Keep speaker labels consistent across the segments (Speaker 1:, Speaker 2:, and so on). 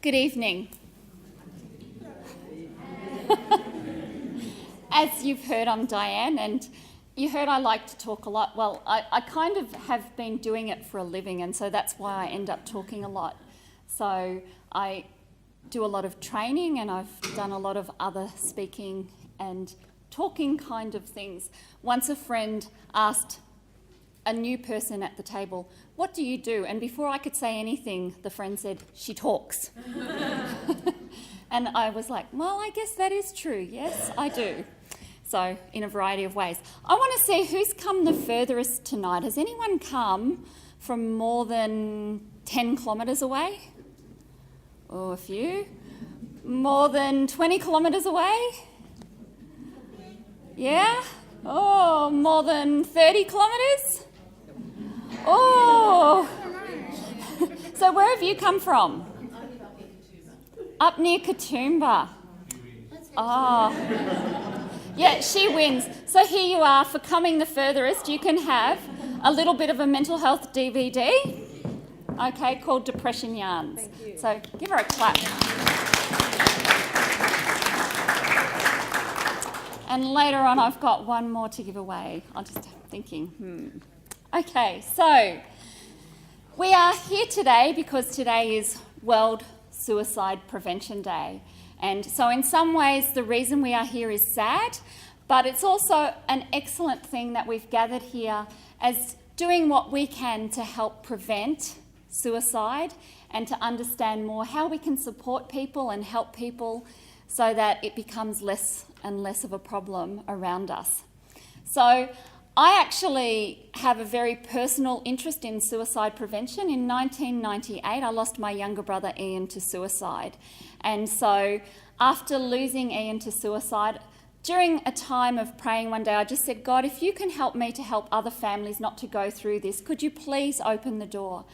Speaker 1: Good evening. As you've heard, I'm Dianne, and you heard I like to talk a lot. Well, I kind of have been doing it for a living, and so that's why I end up talking a lot. So I do a lot of training, and I've done a lot of other speaking and talking kind of things. Once a friend asked a new person at the table, "What do you do?" And before I could say anything, the friend said, "She talks." And I was like, well, I guess that is true. Yes, I do. So in a variety of ways. I want to see who's come the furthest tonight. Has anyone come from more than 10 kilometres away? Oh, a few. More than 20 kilometres away? Yeah? Oh, more than 30 kilometres? Oh. So where have you come from? Up near Katoomba. Oh. Yeah, she wins. So here you are for coming the furthest. You can have a little bit of a mental health DVD, okay, called Depression Yarns.
Speaker 2: Thank you.
Speaker 1: So give her a clap. And later on I've got one more to give away. I'm just thinking, Okay, so we are here today because today is World Suicide Prevention Day. And so in some ways the reason we are here is sad, but it's also an excellent thing that we've gathered here as doing what we can to help prevent suicide and to understand more how we can support people and help people so that it becomes less and less of a problem around us. So I actually have a very personal interest in suicide prevention. In 1998, I lost my younger brother Ian to suicide. And so after losing Ian to suicide, during a time of praying one day, I just said, God, if you can help me to help other families not to go through this, could you please open the door?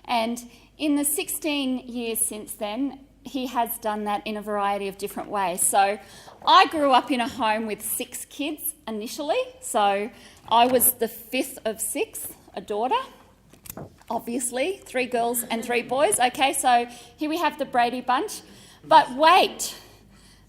Speaker 1: And in the 16 years since then, he has done that in a variety of different ways. So I grew up in a home with 6 kids initially. So I was the 5th of 6, a daughter, obviously, 3 girls and 3 boys. Okay, so here we have the Brady Bunch. But wait,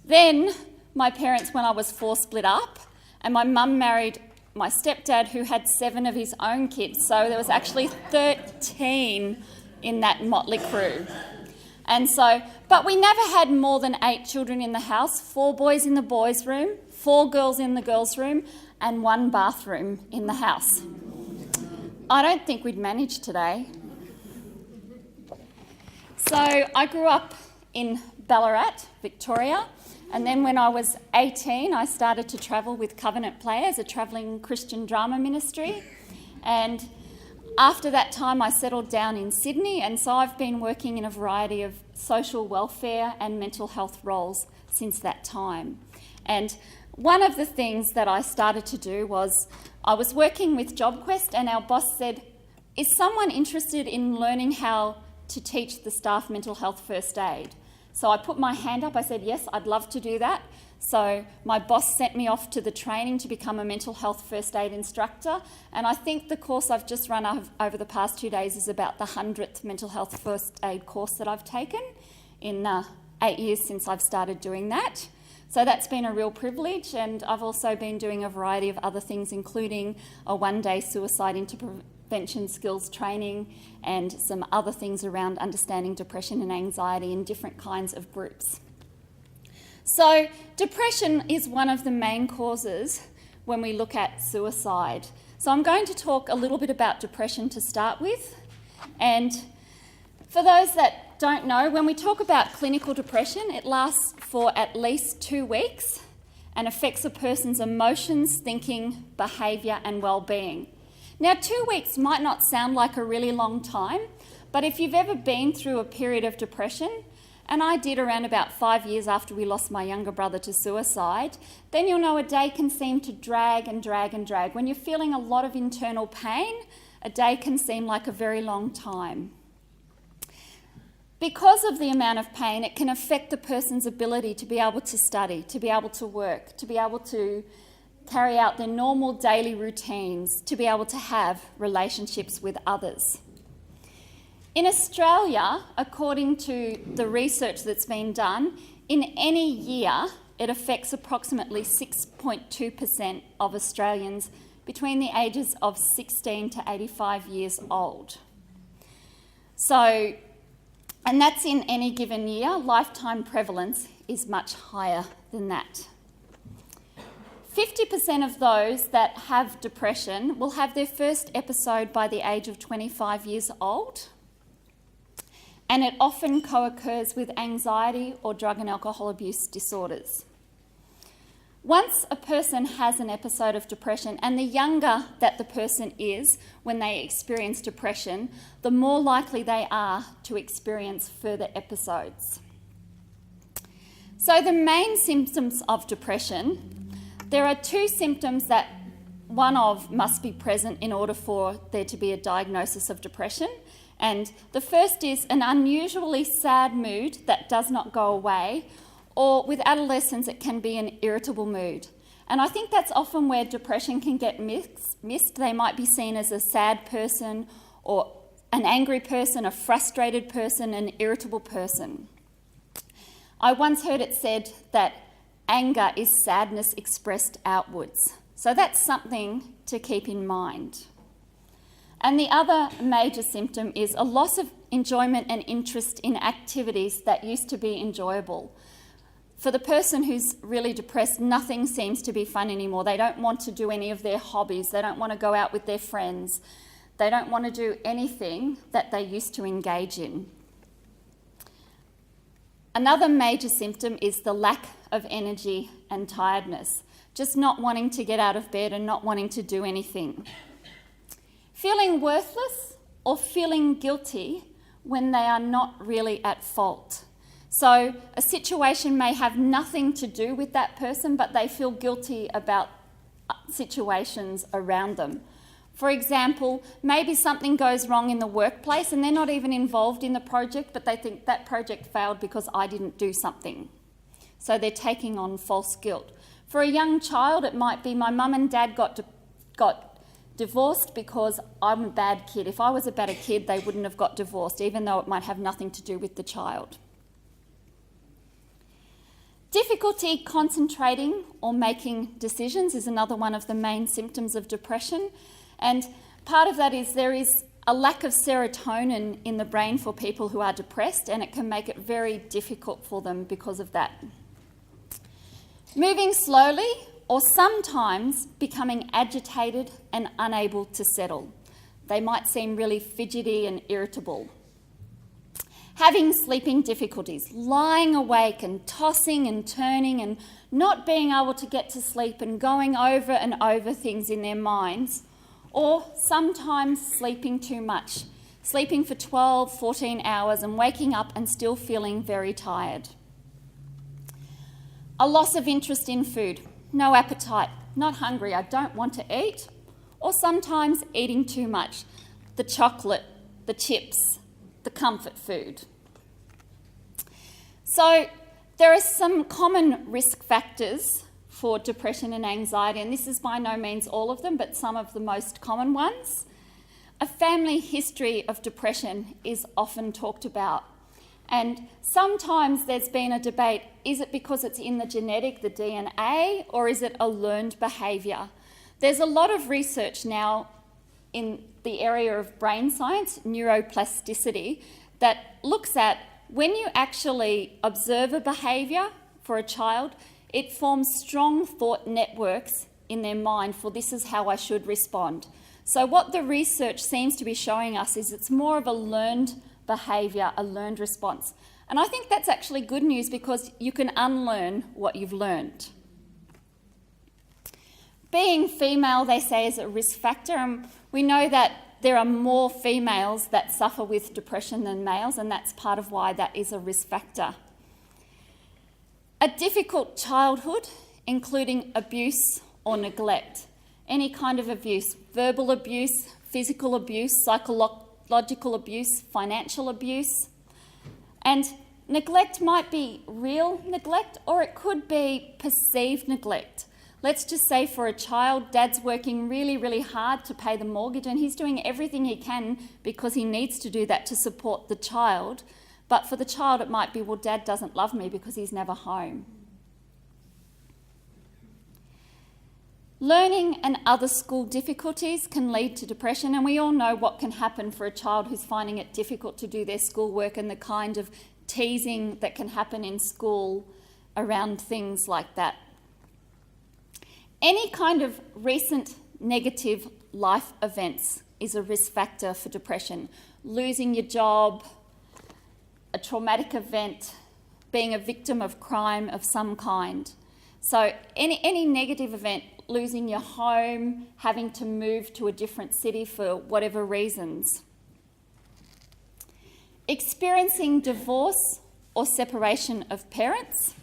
Speaker 1: then my parents, when I was 4, split up, and my mum married my stepdad, who had 7 of his own kids. So there was actually 13 in that motley crew. And so, but we never had more than 8 children in the house, 4 boys in the boys' room, 4 girls in the girls' room, and 1 bathroom in the house. I don't think we'd manage today. So I grew up in Ballarat, Victoria, and then when I was 18, I started to travel with Covenant Players, a travelling Christian drama ministry. And after that time, I settled down in Sydney, and so I've been working in a variety of social welfare and mental health roles since that time. And one of the things that I started to do was I was working with JobQuest, and our boss said, is someone interested in learning how to teach the staff mental health first aid? So I put my hand up, I said, yes, I'd love to do that. So my boss sent me off to the training to become a mental health first aid instructor, and I think the course I've just run over the past 2 days is about the 100th mental health first aid course that I've taken in 8 years since I've started doing that. So that's been a real privilege, and I've also been doing a variety of other things, including a 1-day suicide intervention skills training and some other things around understanding depression and anxiety in different kinds of groups. So depression is one of the main causes when we look at suicide. So I'm going to talk a little bit about depression to start with. And for those that don't know, when we talk about clinical depression, it lasts for at least 2 weeks and affects a person's emotions, thinking, behaviour and well-being. Now, 2 weeks might not sound like a really long time, but if you've ever been through a period of depression, and I did around about 5 years after we lost my younger brother to suicide, then you'll know a day can seem to drag and drag and drag. When you're feeling a lot of internal pain, a day can seem like a very long time. Because of the amount of pain, it can affect the person's ability to be able to study, to be able to work, to be able to carry out their normal daily routines, to be able to have relationships with others. In Australia, according to the research that's been done, in any year it affects approximately 6.2% of Australians between the ages of 16 to 85 years old. So, and that's in any given year. Lifetime prevalence is much higher than that. 50% of those that have depression will have their first episode by the age of 25 years old, and it often co-occurs with anxiety or drug and alcohol abuse disorders. Once a person has an episode of depression, and the younger that the person is when they experience depression, the more likely they are to experience further episodes. So the main symptoms of depression, there are two symptoms that one of must be present in order for there to be a diagnosis of depression. And the first is an unusually sad mood that does not go away, or with adolescents it can be an irritable mood. And I think that's often where depression can get missed. They might be seen as a sad person, or an angry person, a frustrated person, an irritable person. I once heard it said that anger is sadness expressed outwards. So that's something to keep in mind. And the other major symptom is a loss of enjoyment and interest in activities that used to be enjoyable. For the person who's really depressed, nothing seems to be fun anymore. They don't want to do any of their hobbies. They don't want to go out with their friends. They don't want to do anything that they used to engage in. Another major symptom is the lack of energy and tiredness, just not wanting to get out of bed and not wanting to do anything. Feeling worthless or feeling guilty when they are not really at fault. So a situation may have nothing to do with that person, but they feel guilty about situations around them. For example, maybe something goes wrong in the workplace and they're not even involved in the project, but they think that project failed because I didn't do something. So they're taking on false guilt. For a young child, it might be my mum and dad got divorced because I'm a bad kid. If I was a better kid, they wouldn't have got divorced, even though it might have nothing to do with the child. Difficulty concentrating or making decisions is another one of the main symptoms of depression. And part of that is there is a lack of serotonin in the brain for people who are depressed, and it can make it very difficult for them because of that. Moving slowly, or sometimes becoming agitated and unable to settle. They might seem really fidgety and irritable. Having sleeping difficulties, lying awake and tossing and turning and not being able to get to sleep and going over and over things in their minds, or sometimes sleeping too much, sleeping for 12, 14 hours and waking up and still feeling very tired. A loss of interest in food, no appetite, not hungry, I don't want to eat, or sometimes eating too much, the chocolate, the chips, the comfort food. So there are some common risk factors for depression and anxiety, and this is by no means all of them, but some of the most common ones. A family history of depression is often talked about, and sometimes there's been a debate, is it because it's in the genetic, the DNA, or is it a learned behaviour? There's a lot of research now in the area of brain science, neuroplasticity, that looks at when you actually observe a behaviour for a child, it forms strong thought networks in their mind for this is how I should respond. So what the research seems to be showing us is it's more of a learned behaviour, a learned response. And I think that's actually good news because you can unlearn what you've learned. Being female, they say, is a risk factor, and we know that there are more females that suffer with depression than males, and that's part of why that is a risk factor. A difficult childhood, including abuse or neglect. Any kind of abuse, verbal abuse, physical abuse, psychological abuse, financial abuse. And neglect might be real neglect, or it could be perceived neglect. Let's just say for a child, dad's working really, really hard to pay the mortgage, and he's doing everything he can because he needs to do that to support the child. But for the child, it might be, well, dad doesn't love me because he's never home. Learning and other school difficulties can lead to depression, and we all know what can happen for a child who's finding it difficult to do their schoolwork and the kind of teasing that can happen in school around things like that. Any kind of recent negative life events is a risk factor for depression. Losing your job, a traumatic event, being a victim of crime of some kind. So any negative event, losing your home, having to move to a different city for whatever reasons. Experiencing divorce or separation of parents.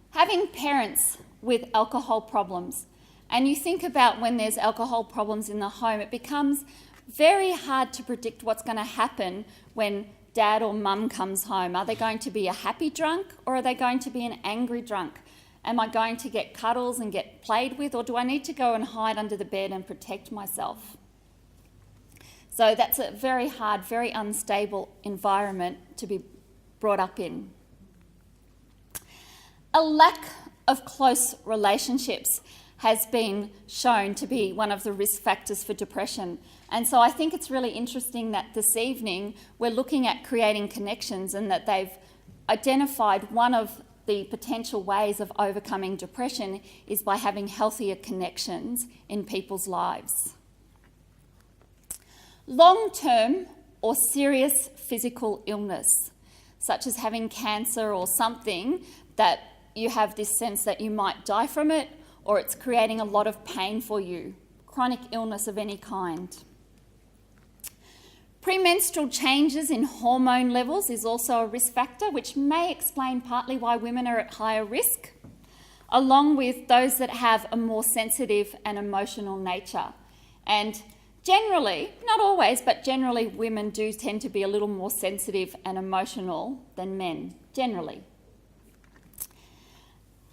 Speaker 1: Having parents with alcohol problems. And you think about when there's alcohol problems in the home, it becomes very hard to predict what's going to happen when dad or mum comes home. Are they going to be a happy drunk, or are they going to be an angry drunk? Am I going to get cuddles and get played with, or do I need to go and hide under the bed and protect myself? So that's a very hard, very unstable environment to be brought up in. A lack of close relationships has been shown to be one of the risk factors for depression. And so I think it's really interesting that this evening we're looking at creating connections, and that they've identified one of the potential ways of overcoming depression is by having healthier connections in people's lives. Long-term or serious physical illness, such as having cancer or something that you have this sense that you might die from it, or it's creating a lot of pain for you, chronic illness of any kind. Premenstrual changes in hormone levels is also a risk factor, which may explain partly why women are at higher risk, along with those that have a more sensitive and emotional nature. And generally, not always, but generally women do tend to be a little more sensitive and emotional than men, generally.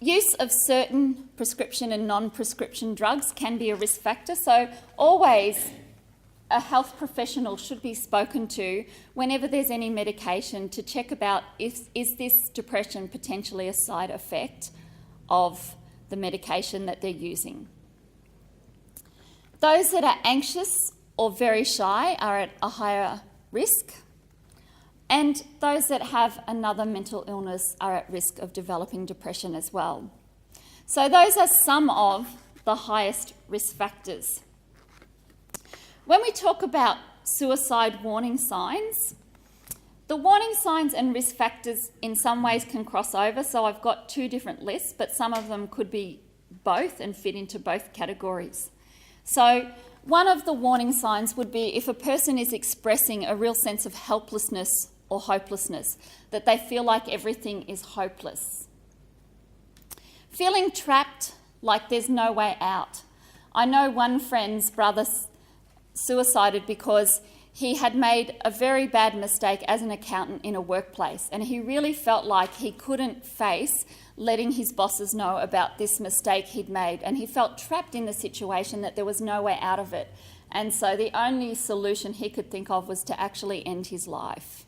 Speaker 1: Use of certain prescription and non-prescription drugs can be a risk factor, so always a health professional should be spoken to whenever there's any medication to check about is this depression potentially a side effect of the medication that they're using. Those that are anxious or very shy are at a higher risk, and those that have another mental illness are at risk of developing depression as well. So those are some of the highest risk factors. When we talk about suicide warning signs, the warning signs and risk factors in some ways can cross over. So I've got two different lists, but some of them could be both and fit into both categories. So one of the warning signs would be if a person is expressing a real sense of helplessness or hopelessness, that they feel like everything is hopeless. Feeling trapped, like there's no way out. I know one friend's brother suicided because he had made a very bad mistake as an accountant in a workplace, and he really felt like he couldn't face letting his bosses know about this mistake he'd made, and he felt trapped in the situation that there was no way out of it. And so the only solution he could think of was to actually end his life.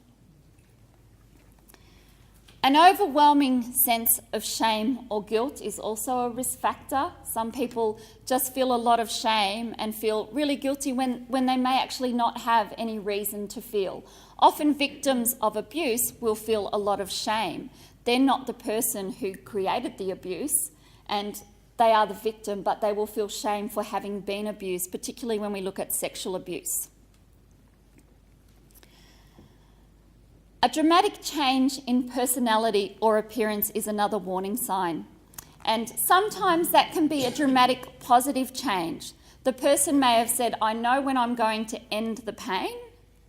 Speaker 1: An overwhelming sense of shame or guilt is also a risk factor. Some people just feel a lot of shame and feel really guilty when they may actually not have any reason to feel. Often victims of abuse will feel a lot of shame. They're not the person who created the abuse, and they are the victim, but they will feel shame for having been abused, particularly when we look at sexual abuse. A dramatic change in personality or appearance is another warning sign. And sometimes that can be a dramatic positive change. The person may have said, I know when I'm going to end the pain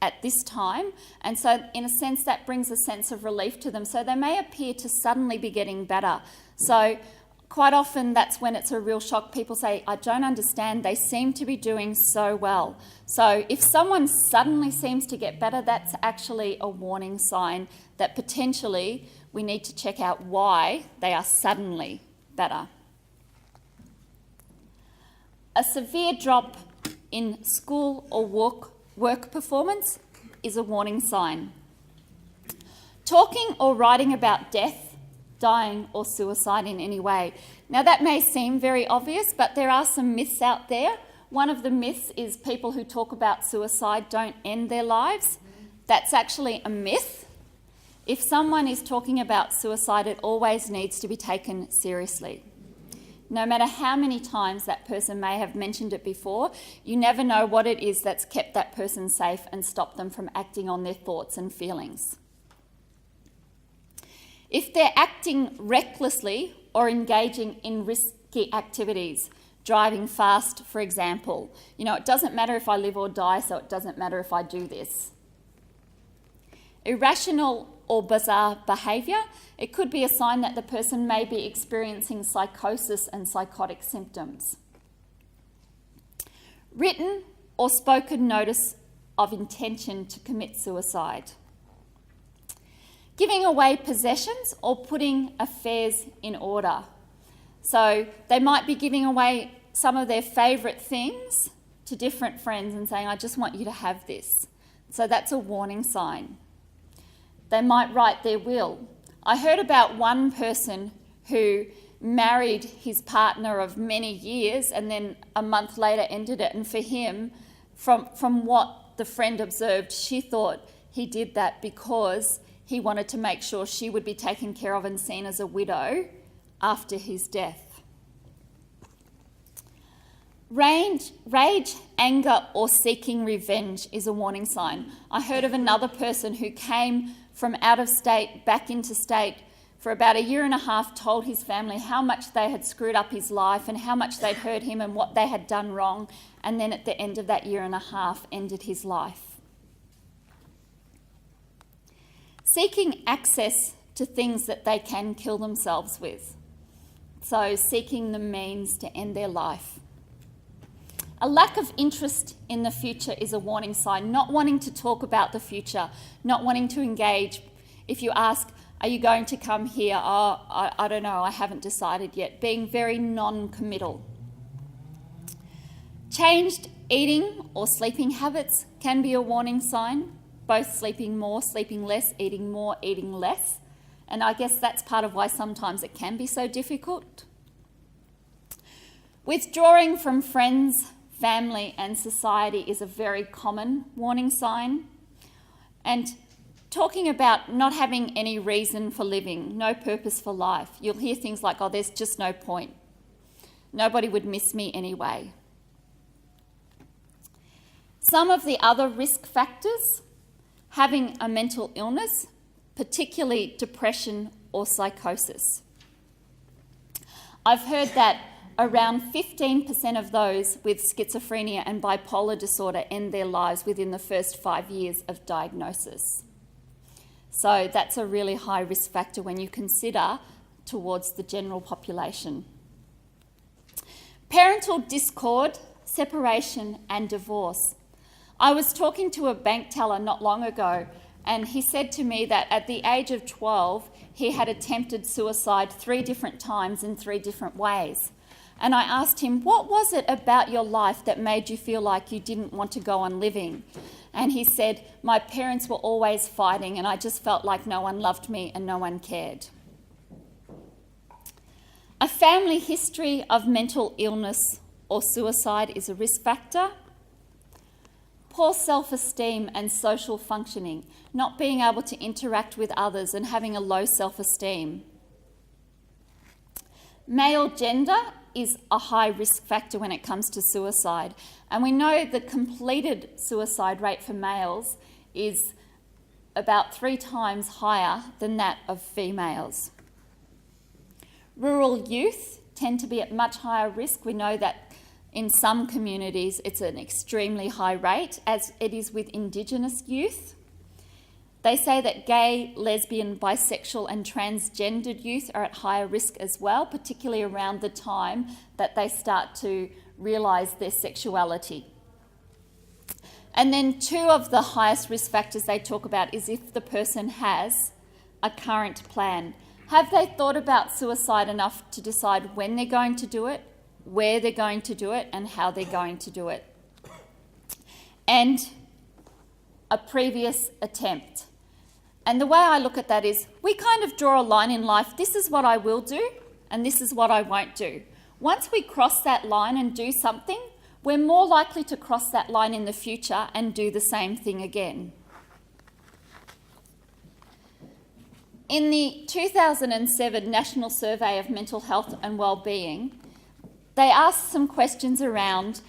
Speaker 1: at this time. And so in a sense, that brings a sense of relief to them. So they may appear to suddenly be getting better. So quite often that's when it's a real shock. People say, I don't understand. They seem to be doing so well. So if someone suddenly seems to get better, that's actually a warning sign that potentially we need to check out why they are suddenly better. A severe drop in school or work performance is a warning sign. Talking or writing about death, dying or suicide in any way. Now that may seem very obvious, but there are some myths out there. One of the myths is people who talk about suicide don't end their lives. That's actually a myth. If someone is talking about suicide, it always needs to be taken seriously. No matter how many times that person may have mentioned it before, you never know what it is that's kept that person safe and stopped them from acting on their thoughts and feelings. If they're acting recklessly or engaging in risky activities, driving fast, for example, it doesn't matter if I live or die, so it doesn't matter if I do this. Irrational or bizarre behaviour, it could be a sign that the person may be experiencing psychosis and psychotic symptoms. Written or spoken notice of intention to commit suicide. Giving away possessions or putting affairs in order. So they might be giving away some of their favourite things to different friends and saying, I just want you to have this. So that's a warning sign. They might write their will. I heard about one person who married his partner of many years and then a month later ended it. And for him, from what the friend observed, she thought he did that because he wanted to make sure she would be taken care of and seen as a widow after his death. Rage, anger, or seeking revenge is a warning sign. I heard of another person who came from out of state back into state for about 1.5 years, told his family how much they had screwed up his life and how much they'd hurt him and what they had done wrong, and then at the end of that 1.5 years ended his life. Seeking access to things that they can kill themselves with. So seeking the means to end their life. A lack of interest in the future is a warning sign. Not wanting to talk about the future, not wanting to engage. If you ask, are you going to come here? Oh, I don't know, I haven't decided yet. Being very non-committal. Changed eating or sleeping habits can be a warning sign. Both sleeping more, sleeping less, eating more, eating less. And I guess that's part of why sometimes it can be so difficult. Withdrawing from friends, family and society is a very common warning sign. And talking about not having any reason for living, no purpose for life. You'll hear things like, oh, there's just no point. Nobody would miss me anyway. Some of the other risk factors, having a mental illness, particularly depression or psychosis. I've heard that around 15% of those with schizophrenia and bipolar disorder end their lives within the first 5 years of diagnosis. So that's a really high risk factor when you consider towards the general population. Parental discord, separation and divorce. I was talking to a bank teller not long ago, and he said to me that at the age of 12, he had attempted suicide 3 different times in 3 different ways. And I asked him, what was it about your life that made you feel like you didn't want to go on living? And he said, my parents were always fighting and I just felt like no one loved me and no one cared. A family history of mental illness or suicide is a risk factor. Poor self-esteem and social functioning, not being able to interact with others and having a low self-esteem. Male gender is a high risk factor when it comes to suicide. And we know the completed suicide rate for males is about 3 times higher than that of females. Rural youth tend to be at much higher risk. We know that in some communities it's an extremely high rate, as it is with Indigenous youth. They say that gay, lesbian, bisexual and transgendered youth are at higher risk as well, particularly around the time that they start to realise their sexuality. And then 2 of the highest risk factors they talk about is if the person has a current plan. Have they thought about suicide enough to decide when they're going to do it, where they're going to do it and how they're going to do it. And a previous attempt. And the way I look at that is we kind of draw a line in life. This is what I will do and this is what I won't do. Once we cross that line and do something, we're more likely to cross that line in the future and do the same thing again. In the 2007 National Survey of Mental Health and Wellbeing, they asked some questions around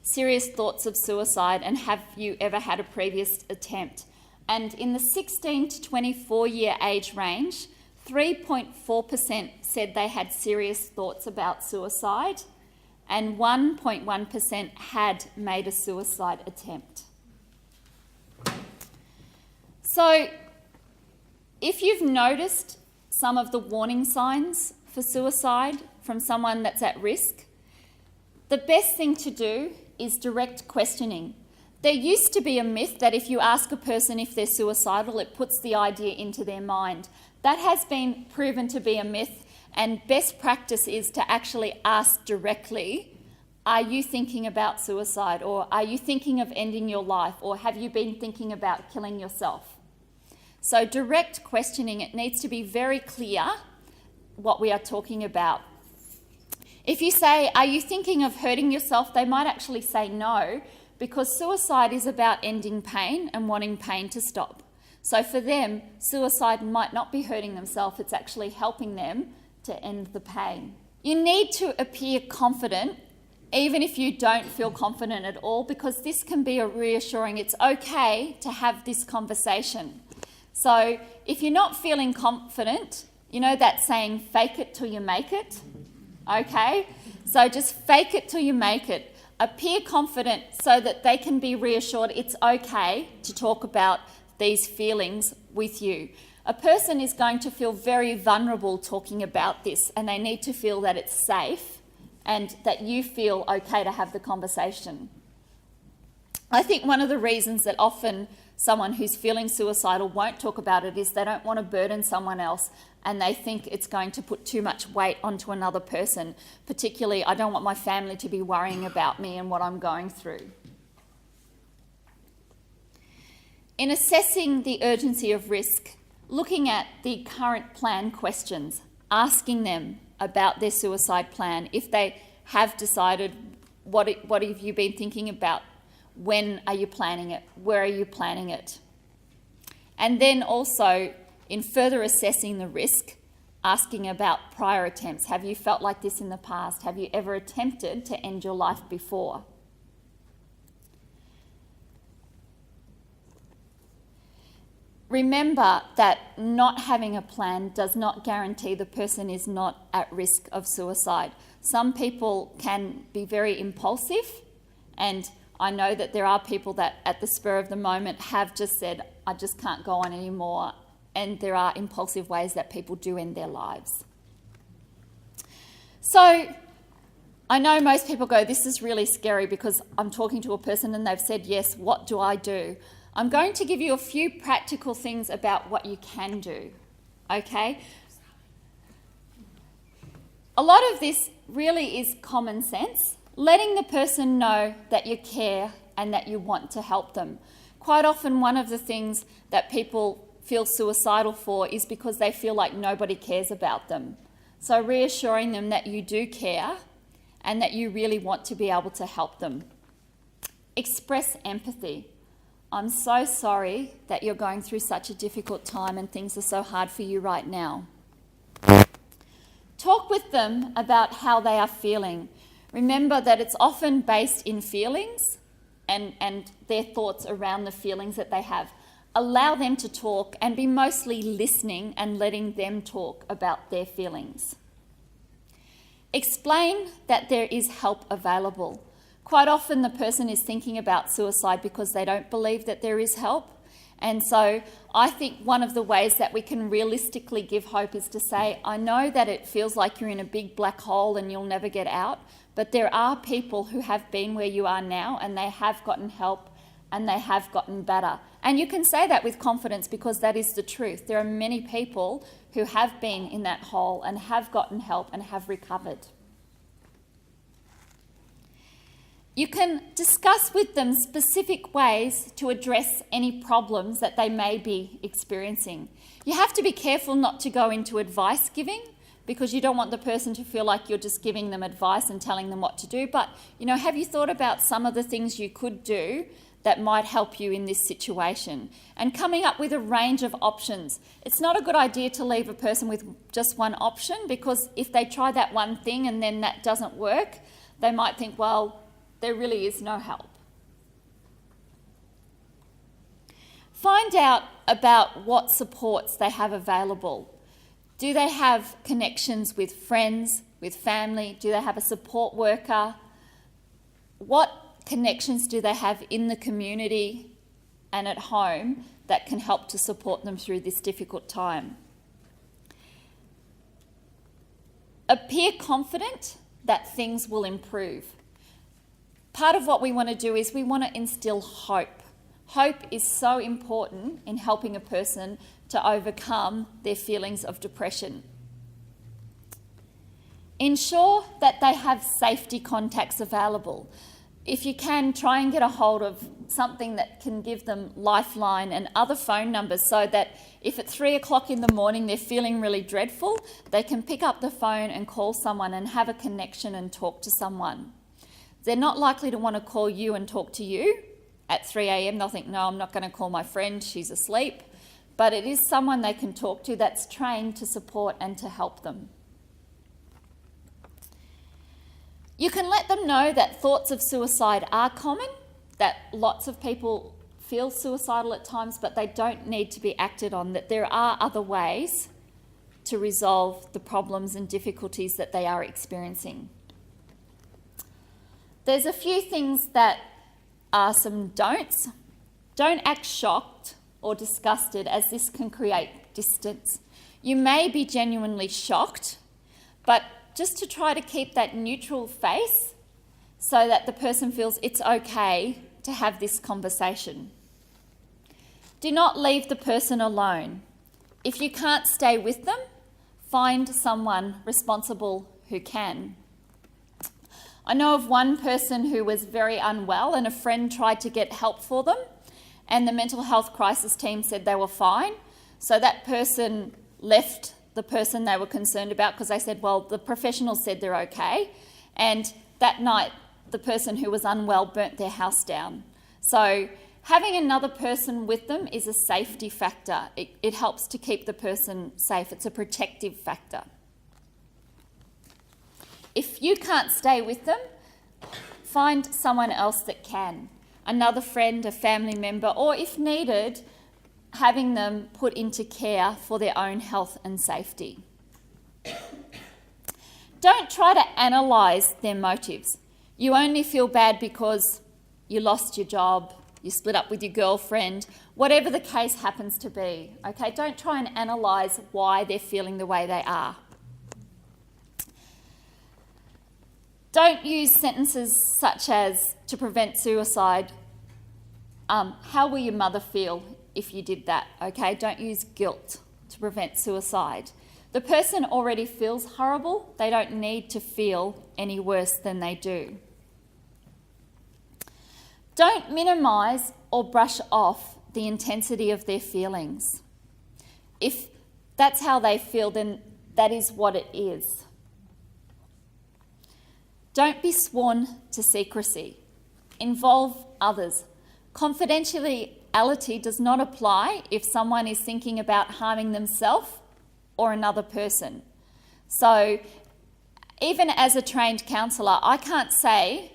Speaker 1: serious thoughts of suicide and have you ever had a previous attempt. And in the 16 to 24 year age range, 3.4% said they had serious thoughts about suicide and 1.1% had made a suicide attempt. So if you've noticed some of the warning signs for suicide from someone that's at risk, the best thing to do is direct questioning. There used to be a myth that if you ask a person if they're suicidal, it puts the idea into their mind. That has been proven to be a myth, and best practice is to actually ask directly, are you thinking about suicide, or are you thinking of ending your life, or have you been thinking about killing yourself? So direct questioning, it needs to be very clear what we are talking about. If you say, are you thinking of hurting yourself, they might actually say no, because suicide is about ending pain and wanting pain to stop. So for them, suicide might not be hurting themselves, it's actually helping them to end the pain. You need to appear confident, even if you don't feel confident at all, because this can be a reassuring. It's okay to have this conversation. So if you're not feeling confident, you know that saying, fake it till you make it? Okay? So just fake it till you make it. Appear confident so that they can be reassured it's okay to talk about these feelings with you. A person is going to feel very vulnerable talking about this, and they need to feel that it's safe and that you feel okay to have the conversation. I think one of the reasons that often someone who's feeling suicidal won't talk about it is they don't want to burden someone else, and they think it's going to put too much weight onto another person. Particularly, I don't want my family to be worrying about me and what I'm going through. In assessing the urgency of risk, looking at the current plan questions, asking them about their suicide plan, if they have decided, what have you been thinking about? When are you planning it? Where are you planning it? And then also, in further assessing the risk, asking about prior attempts. Have you felt like this in the past? Have you ever attempted to end your life before? Remember that not having a plan does not guarantee the person is not at risk of suicide. Some people can be very impulsive, and I know that there are people that at the spur of the moment have just said, I just can't go on anymore. And there are impulsive ways that people do end their lives. So I know most people go, this is really scary because I'm talking to a person and they've said yes, what do I do? I'm going to give you a few practical things about what you can do, okay? A lot of this really is common sense, letting the person know that you care and that you want to help them. Quite often one of the things that people feel suicidal for is because they feel like nobody cares about them. So reassuring them that you do care and that you really want to be able to help them. Express empathy. I'm so sorry that you're going through such a difficult time and things are so hard for you right now. Talk with them about how they are feeling. Remember that it's often based in feelings and their thoughts around the feelings that they have. Allow them to talk and be mostly listening and letting them talk about their feelings. Explain that there is help available. Quite often the person is thinking about suicide because they don't believe that there is help. And so I think one of the ways that we can realistically give hope is to say, I know that it feels like you're in a big black hole and you'll never get out, but there are people who have been where you are now and they have gotten help and they have gotten better. And you can say that with confidence because that is the truth. There are many people who have been in that hole and have gotten help and have recovered. You can discuss with them specific ways to address any problems that they may be experiencing. You have to be careful not to go into advice giving, because you don't want the person to feel like you're just giving them advice and telling them what to do. But, have you thought about some of the things you could do that might help you in this situation? And coming up with a range of options. It's not a good idea to leave a person with just one option, because if they try that one thing and then that doesn't work, they might think, well, there really is no help. Find out about what supports they have available. Do they have connections with friends, with family? Do they have a support worker? What connections do they have in the community and at home that can help to support them through this difficult time? Appear confident that things will improve. Part of what we want to do is we want to instill hope. Hope is so important in helping a person to overcome their feelings of depression. Ensure that they have safety contacts available. If you can, try and get a hold of something that can give them Lifeline and other phone numbers, so that if at 3 o'clock in the morning they're feeling really dreadful, they can pick up the phone and call someone and have a connection and talk to someone. They're not likely to want to call you and talk to you at 3 a.m. They'll think, no, I'm not going to call my friend, she's asleep. But it is someone they can talk to that's trained to support and to help them. You can let them know that thoughts of suicide are common, that lots of people feel suicidal at times, but they don't need to be acted on, that there are other ways to resolve the problems and difficulties that they are experiencing. There's a few things that are some don'ts. Don't act shocked or disgusted, as this can create distance. You may be genuinely shocked, but just to try to keep that neutral face so that the person feels it's okay to have this conversation. Do not leave the person alone. If you can't stay with them, find someone responsible who can. I know of one person who was very unwell, and a friend tried to get help for them, and the mental health crisis team said they were fine. So that person left the person they were concerned about, because they said, well, the professionals said they're okay. And that night, the person who was unwell burnt their house down. So having another person with them is a safety factor. It helps to keep the person safe. It's a protective factor. If you can't stay with them, find someone else that can. Another friend, a family member, or if needed, having them put into care for their own health and safety. Don't try to analyse their motives. You only feel bad because you lost your job, you split up with your girlfriend, whatever the case happens to be. Okay, don't try and analyse why they're feeling the way they are. Don't use sentences such as, to prevent suicide, how will your mother feel if you did that? Okay, don't use guilt to prevent suicide. The person already feels horrible. They don't need to feel any worse than they do. Don't minimise or brush off the intensity of their feelings. If that's how they feel, then that is what it is. Don't be sworn to secrecy. Involve others. Confidentiality does not apply if someone is thinking about harming themselves or another person. So even as a trained counsellor, I can't say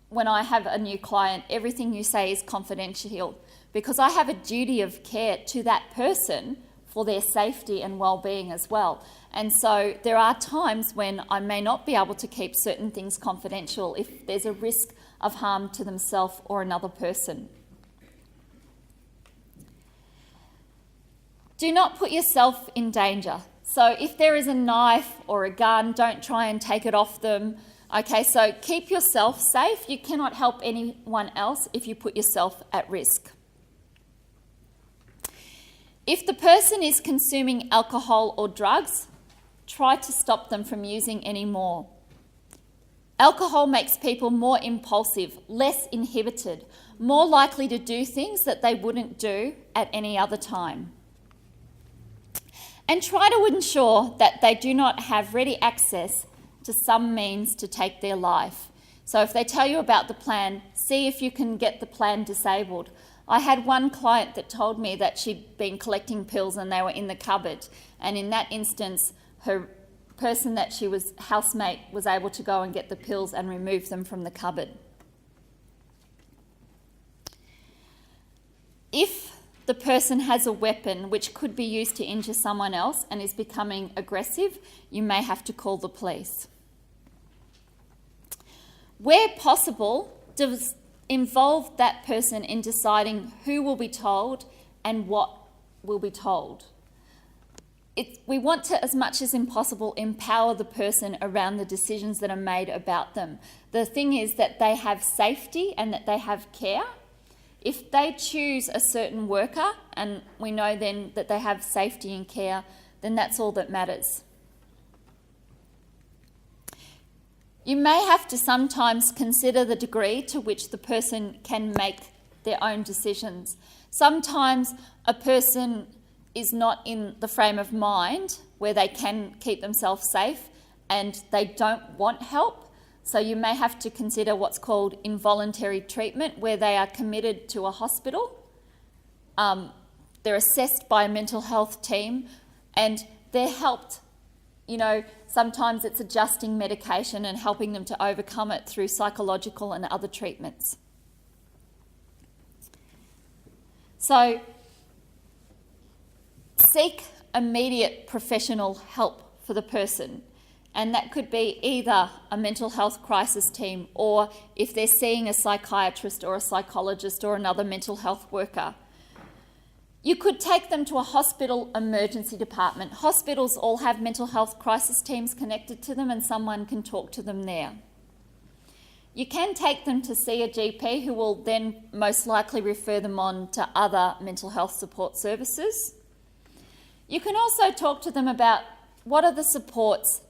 Speaker 1: when I have a new client, everything you say is confidential, because I have a duty of care to that person for their safety and well-being as well. And so there are times when I may not be able to keep certain things confidential if there's a risk of harm to themselves or another person. Do not put yourself in danger. So if there is a knife or a gun, don't try and take it off them. Okay, so keep yourself safe. You cannot help anyone else if you put yourself at risk. If the person is consuming alcohol or drugs, try to stop them from using any more. Alcohol makes people more impulsive, less inhibited, more likely to do things that they wouldn't do at any other time. And try to ensure that they do not have ready access to some means to take their life. So if they tell you about the plan, see if you can get the plan disabled. I had one client that told me that she'd been collecting pills and they were in the cupboard, and in that instance, her person that she was housemate was able to go and get the pills and remove them from the cupboard. If the person has a weapon which could be used to injure someone else and is becoming aggressive, you may have to call the police. Where possible, involve that person in deciding who will be told and what will be told. We want to, as much as impossible, empower the person around the decisions that are made about them. The thing is that they have safety and that they have care. If they choose a certain worker, and we know then that they have safety and care, then that's all that matters. You may have to sometimes consider the degree to which the person can make their own decisions. Sometimes a person is not in the frame of mind where they can keep themselves safe and they don't want help. So you may have to consider what's called involuntary treatment, where they are committed to a hospital. They're assessed by a mental health team and they're helped. Sometimes it's adjusting medication and helping them to overcome it through psychological and other treatments. So seek immediate professional help for the person, and that could be either a mental health crisis team, or if they're seeing a psychiatrist or a psychologist or another mental health worker. You could take them to a hospital emergency department. Hospitals all have mental health crisis teams connected to them and someone can talk to them there. You can take them to see a GP who will then most likely refer them on to other mental health support services. You can also talk to them about what are the supports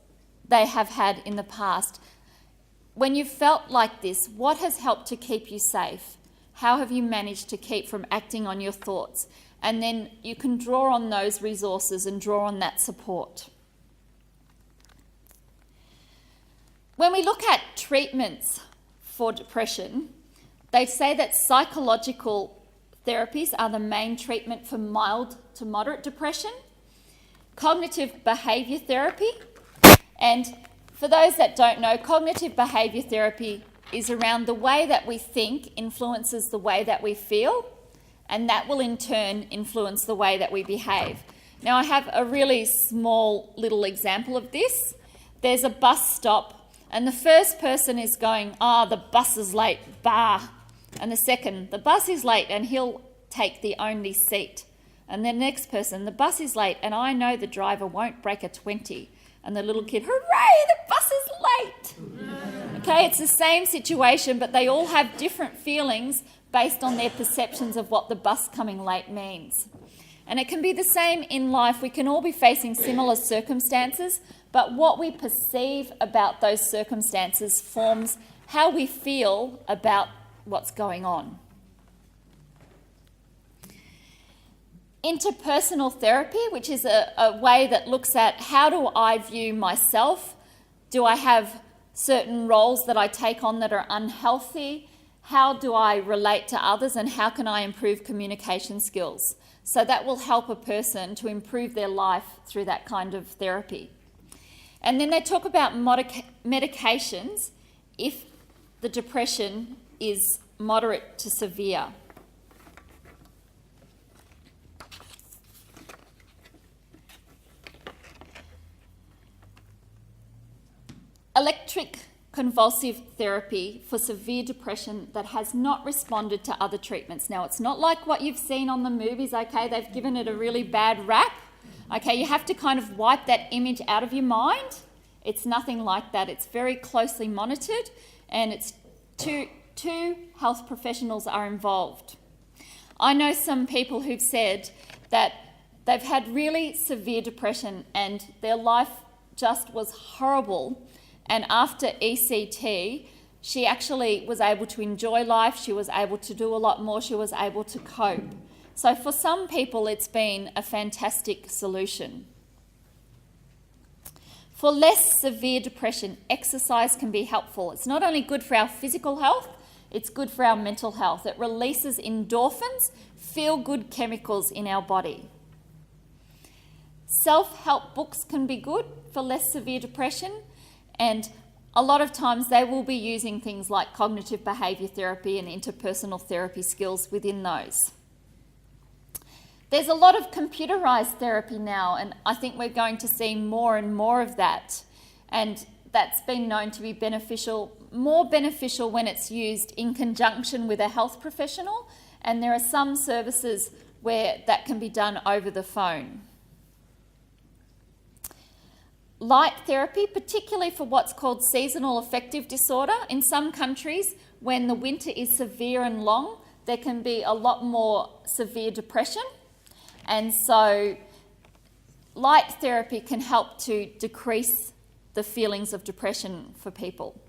Speaker 1: they have had in the past. When you've felt like this, what has helped to keep you safe? How have you managed to keep from acting on your thoughts? And then you can draw on those resources and draw on that support. When we look at treatments for depression, they say that psychological therapies are the main treatment for mild to moderate depression, cognitive behaviour therapy, and for those that don't know, cognitive behaviour therapy is around the way that we think influences the way that we feel, and that will in turn influence the way that we behave. Now I have a really small little example of this. There's a bus stop and the first person is going, the bus is late, bah. And the second, the bus is late and he'll take the only seat. And the next person, the bus is late and I know the driver won't break a 20. And the little kid, hooray, the bus is late. Okay, it's the same situation, but they all have different feelings based on their perceptions of what the bus coming late means. And it can be the same in life. We can all be facing similar circumstances, but what we perceive about those circumstances forms how we feel about what's going on. Interpersonal therapy, which is a way that looks at how do I view myself? Do I have certain roles that I take on that are unhealthy? How do I relate to others and how can I improve communication skills? So that will help a person to improve their life through that kind of therapy. And then they talk about medications if the depression is moderate to severe. Electric convulsive therapy for severe depression that has not responded to other treatments. Now, it's not like what you've seen on the movies, okay? They've given it a really bad rap. Okay, you have to kind of wipe that image out of your mind. It's nothing like that. It's very closely monitored and it's two health professionals are involved. I know some people who've said that they've had really severe depression and their life just was horrible. And after ECT, she actually was able to enjoy life, she was able to do a lot more, she was able to cope. So for some people, it's been a fantastic solution. For less severe depression, exercise can be helpful. It's not only good for our physical health, it's good for our mental health. It releases endorphins, feel-good chemicals in our body. Self-help books can be good for less severe depression, and a lot of times they will be using things like cognitive behaviour therapy and interpersonal therapy skills within those. There's a lot of computerised therapy now, and I think we're going to see more and more of that. And that's been known to be beneficial, more beneficial when it's used in conjunction with a health professional, and there are some services where that can be done over the phone. Light therapy, particularly for what's called seasonal affective disorder. In some countries, when the winter is severe and long, there can be a lot more severe depression. And so light therapy can help to decrease the feelings of depression for people.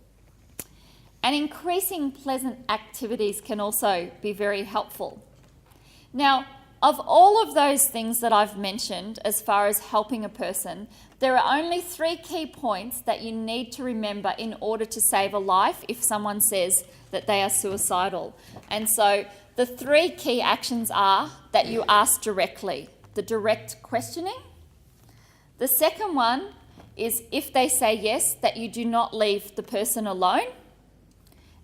Speaker 1: And increasing pleasant activities can also be very helpful. Now, of all of those things that I've mentioned as far as helping a person, there are only 3 key points that you need to remember in order to save a life if someone says that they are suicidal. And so the 3 key actions are that you ask directly, the direct questioning. The second one is if they say yes, that you do not leave the person alone.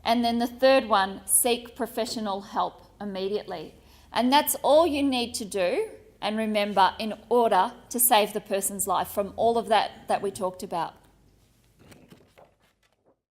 Speaker 1: And then the third one, seek professional help immediately. And that's all you need to do and remember in order to save the person's life from all of that we talked about.